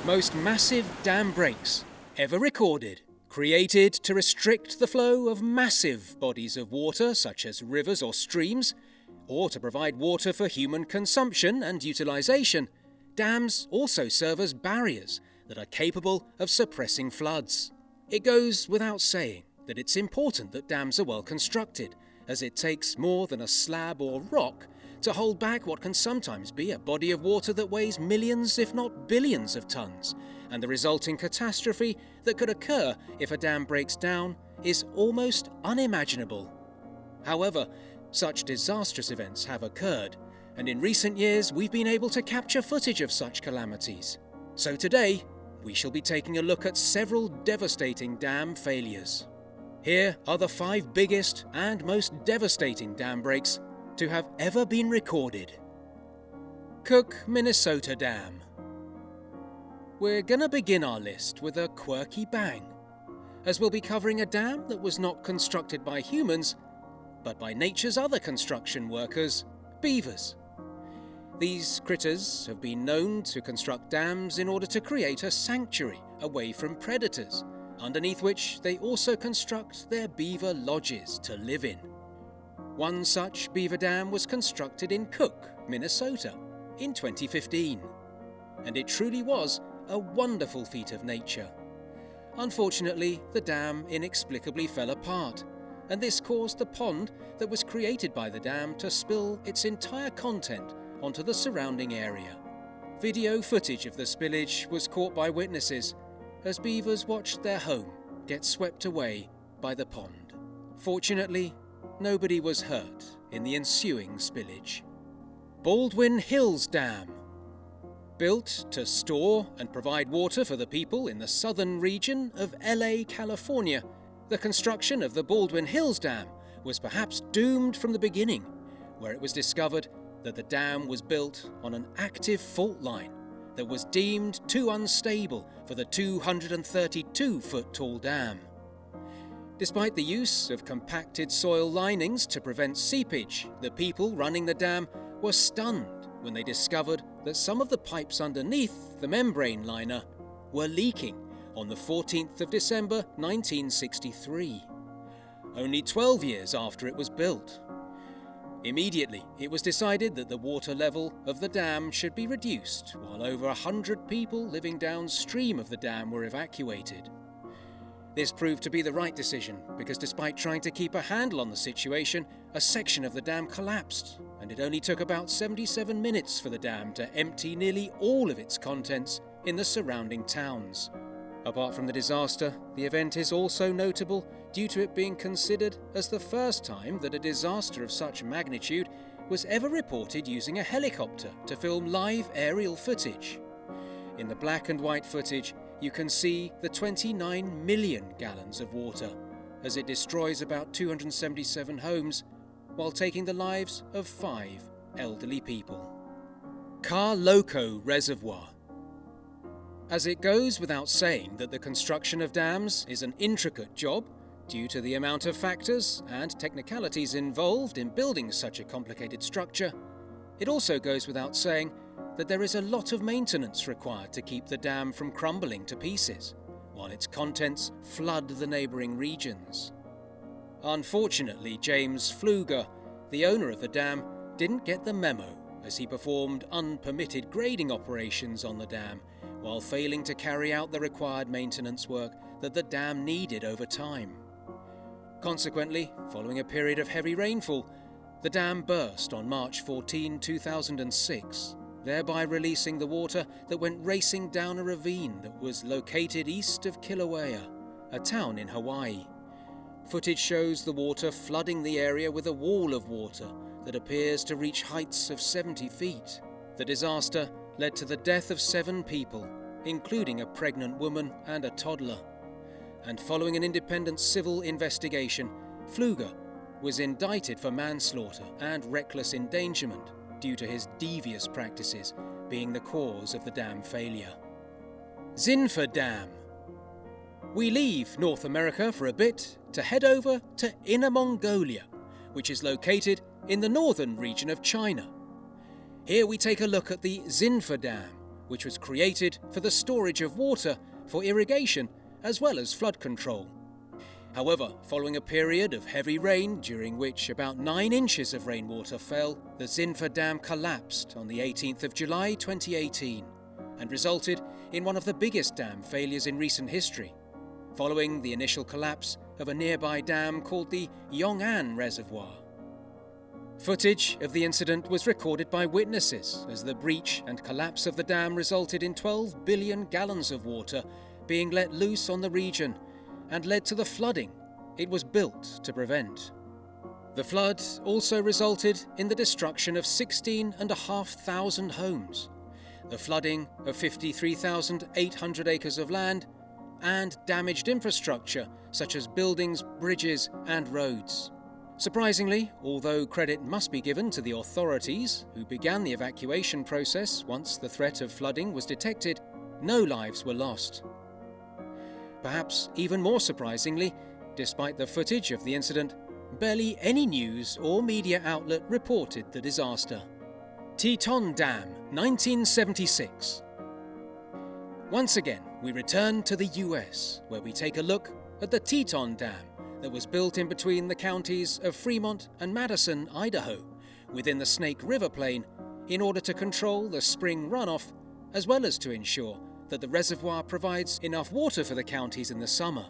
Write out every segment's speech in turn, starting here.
Most massive dam breaks ever recorded, created to restrict the flow of massive bodies of water such as rivers or streams, or to provide water for human consumption and utilization. Dams also serve as barriers that are capable of suppressing floods. It goes without saying that it's important that dams are well constructed, as it takes more than a slab or rock to hold back what can sometimes be a body of water that weighs millions if not billions of tons, and the resulting catastrophe that could occur if a dam breaks down is almost unimaginable. However, such disastrous events have occurred, and in recent years we've been able to capture footage of such calamities. So today, we shall be taking a look at several devastating dam failures. Here are the 5 biggest and most devastating dam breaks to have ever been recorded. Cook, Minnesota Dam. We're gonna begin our list with a quirky bang, as we'll be covering a dam that was not constructed by humans, but by nature's other construction workers, beavers. These critters have been known to construct dams in order to create a sanctuary away from predators, underneath which they also construct their beaver lodges to live in. One such beaver dam was constructed in Cook, Minnesota, in 2015, and it truly was a wonderful feat of nature. Unfortunately, the dam inexplicably fell apart, and this caused the pond that was created by the dam to spill its entire content onto the surrounding area. Video footage of the spillage was caught by witnesses as beavers watched their home get swept away by the pond. Fortunately, nobody was hurt in the ensuing spillage. Baldwin Hills Dam. Built to store and provide water for the people in the southern region of LA, California, the construction of the Baldwin Hills Dam was perhaps doomed from the beginning, where it was discovered that the dam was built on an active fault line that was deemed too unstable for the 232-foot-tall dam. Despite the use of compacted soil linings to prevent seepage, the people running the dam were stunned when they discovered that some of the pipes underneath the membrane liner were leaking on the 14th of December 1963, only 12 years after it was built. Immediately, it was decided that the water level of the dam should be reduced, while over 100 people living downstream of the dam were evacuated. This proved to be the right decision because despite trying to keep a handle on the situation, a section of the dam collapsed, and it only took about 77 minutes for the dam to empty nearly all of its contents in the surrounding towns. Apart from the disaster, the event is also notable due to it being considered as the first time that a disaster of such magnitude was ever reported using a helicopter to film live aerial footage. In the black and white footage, you can see the 29 million gallons of water as it destroys about 277 homes while taking the lives of 5 elderly people. Car Loco Reservoir. As it goes without saying that the construction of dams is an intricate job due to the amount of factors and technicalities involved in building such a complicated structure, it also goes without saying that there is a lot of maintenance required to keep the dam from crumbling to pieces, while its contents flood the neighbouring regions. Unfortunately, James Pfluger, the owner of the dam, didn't get the memo as he performed unpermitted grading operations on the dam while failing to carry out the required maintenance work that the dam needed over time. Consequently, following a period of heavy rainfall, the dam burst on March 14, 2006, thereby releasing the water that went racing down a ravine that was located east of Kilauea, a town in Hawaii. Footage shows the water flooding the area with a wall of water that appears to reach heights of 70 feet. The disaster led to the death of 7 people, including a pregnant woman and a toddler. And following an independent civil investigation, Pfluger was indicted for manslaughter and reckless endangerment due to his devious practices being the cause of the dam failure. Xinfa Dam. We leave North America for a bit to head over to Inner Mongolia, which is located in the northern region of China. Here we take a look at the Xinfa Dam, which was created for the storage of water for irrigation as well as flood control. However, following a period of heavy rain during which about 9 inches of rainwater fell, the Xinfa Dam collapsed on the 18th of July 2018 and resulted in one of the biggest dam failures in recent history, following the initial collapse of a nearby dam called the Yong'an Reservoir. Footage of the incident was recorded by witnesses as the breach and collapse of the dam resulted in 12 billion gallons of water being let loose on the region and led to the flooding it was built to prevent. The flood also resulted in the destruction of 16,500 homes, the flooding of 53,800 acres of land, and damaged infrastructure such as buildings, bridges, and roads. Surprisingly, although credit must be given to the authorities who began the evacuation process once the threat of flooding was detected, no lives were lost. Perhaps even more surprisingly, despite the footage of the incident, barely any news or media outlet reported the disaster. Teton Dam, 1976. Once again, we return to the US, where we take a look at the Teton Dam that was built in between the counties of Fremont and Madison, Idaho, within the Snake River Plain, in order to control the spring runoff, as well as to ensure that the reservoir provides enough water for the counties in the summer,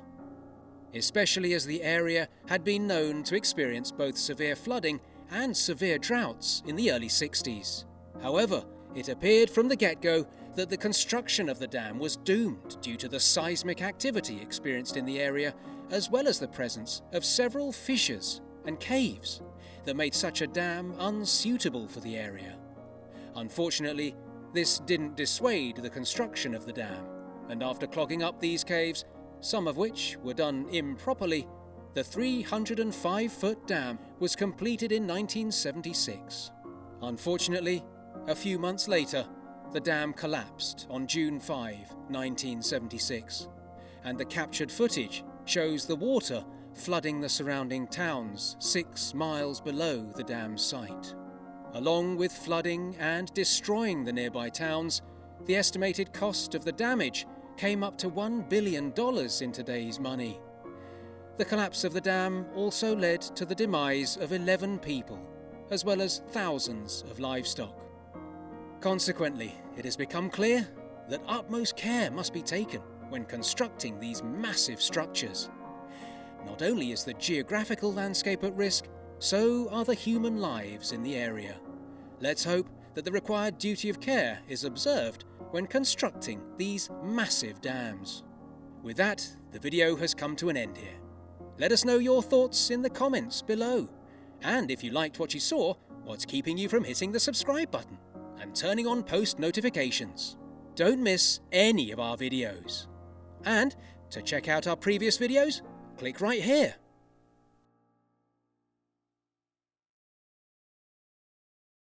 especially as the area had been known to experience both severe flooding and severe droughts in the early 60s. However, it appeared from the get-go that the construction of the dam was doomed due to the seismic activity experienced in the area, as well as the presence of several fissures and caves that made such a dam unsuitable for the area. Unfortunately, this didn't dissuade the construction of the dam, and after clogging up these caves, some of which were done improperly, the 305-foot dam was completed in 1976. Unfortunately, a few months later, the dam collapsed on June 5, 1976, and the captured footage shows the water flooding the surrounding towns 6 miles below the dam site. Along with flooding and destroying the nearby towns, the estimated cost of the damage came up to $1 billion in today's money. The collapse of the dam also led to the demise of 11 people, as well as thousands of livestock. Consequently, it has become clear that utmost care must be taken when constructing these massive structures. Not only is the geographical landscape at risk, so are the human lives in the area. Let's hope that the required duty of care is observed when constructing these massive dams. With that, the video has come to an end here. Let us know your thoughts in the comments below. And if you liked what you saw, what's keeping you from hitting the subscribe button and turning on post notifications? Don't miss any of our videos. And to check out our previous videos, click right here.